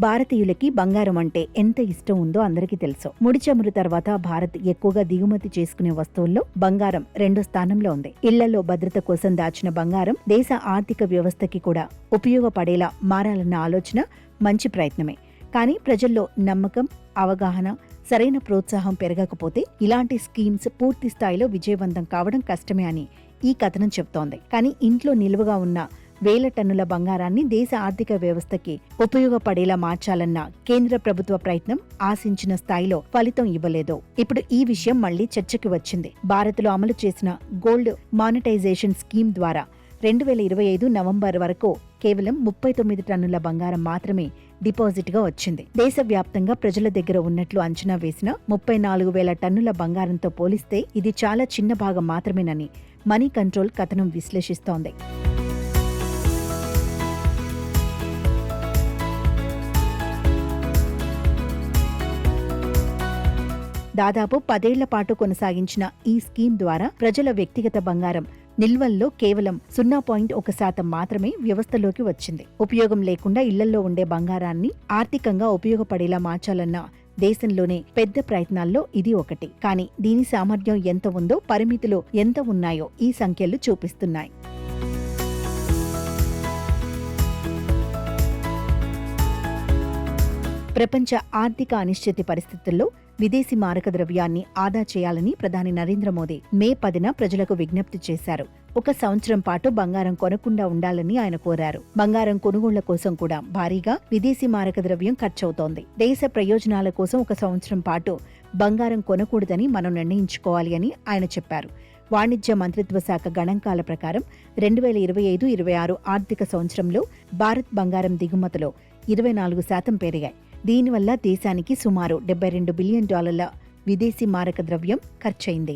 భారతీయులకి బంగారం అంటే ఎంత ఇష్టం ఉందో అందరికీ తెలుసు. ముడి చమురు తర్వాత భారత్ ఎక్కువగా దిగుమతి చేసుకునే వస్తువుల్లో బంగారం రెండో స్థానంలో ఉంది. ఇళ్లలో భద్రత కోసం దాచిన బంగారం దేశ ఆర్థిక వ్యవస్థకి కూడా ఉపయోగపడేలా మారాలన్న ఆలోచన మంచి ప్రయత్నమే. కానీ ప్రజల్లో నమ్మకం, అవగాహన, సరైన ప్రోత్సాహం పెరగకపోతే ఇలాంటి స్కీమ్స్ పూర్తి స్థాయిలో విజయవంతం కావడం కష్టమే అని ఈ కథనం చెబుతోంది. కానీ ఇంట్లో నిలువగా ఉన్న వేల టన్నుల బంగారాన్ని దేశ ఆర్థిక వ్యవస్థకి ఉపయోగపడేలా మార్చాలన్న కేంద్ర ప్రభుత్వ ప్రయత్నం ఆశించిన స్థాయిలో ఫలితం ఇవ్వలేదు. ఇప్పుడు ఈ విషయం మళ్లీ చర్చకి వచ్చింది. భారత్లో అమలు చేసిన గోల్డ్ మానిటైజేషన్ స్కీమ్ ద్వారా 2025 నవంబర్ వరకు కేవలం 39 టన్నుల బంగారం మాత్రమే డిపాజిట్ గా వచ్చింది. దేశవ్యాప్తంగా ప్రజల దగ్గర ఉన్నట్లు అంచనా వేసిన 34,000 టన్నుల బంగారంతో పోలిస్తే ఇది చాలా చిన్న భాగం మాత్రమేనని మనీ కంట్రోల్ కథనం విశ్లేషిస్తోంది. దాదాపు 10 ఏళ్ల పాటు కొనసాగించిన ఈ స్కీమ్ ద్వారా ప్రజల వ్యక్తిగత బంగారం నిల్వల్లో కేవలం 0.1% మాత్రమే వ్యవస్థలోకి వచ్చింది. ఉపయోగం లేకుండా ఇళ్లలో ఉండే బంగారాన్ని ఆర్థికంగా ఉపయోగపడేలా మార్చాలన్న దేశంలోనే పెద్ద ప్రయత్నాల్లో ఇది ఒకటి. కానీ దీని సామర్థ్యం ఎంత ఉందో, పరిమితులు ఎంత ఉన్నాయో ఈ సంఖ్యలు చూపిస్తున్నాయి. ప్రపంచ ఆర్థిక అనిశ్చితి పరిస్థితుల్లో విదేశీ మారక ద్రవ్యాన్ని ఆదా చేయాలని ప్రధాని నరేంద్ర మోదీ మే 10న ప్రజలకు విజ్ఞప్తి చేశారు. 1 సంవత్సరం పాటు బంగారం కొనకుండా ఉండాలని ఆయన కోరారు. బంగారం కొనుగోళ్ల కోసం కూడా భారీగా విదేశీ మారక ద్రవ్యం ఖర్చవుతోంది. దేశ ప్రయోజనాల కోసం 1 సంవత్సరం పాటు బంగారం కొనకూడదని మనం నిర్ణయించుకోవాలి అని ఆయన చెప్పారు. వాణిజ్య మంత్రిత్వ శాఖ గణాంకాల ప్రకారం 2025-26 ఆర్థిక సంవత్సరంలో భారత్ బంగారం దిగుమతులు 24% పెరిగాయి. దీనివల్ల దేశానికి సుమారు $72 బిలియన్ విదేశీ మారక ద్రవ్యం ఖర్చయింది.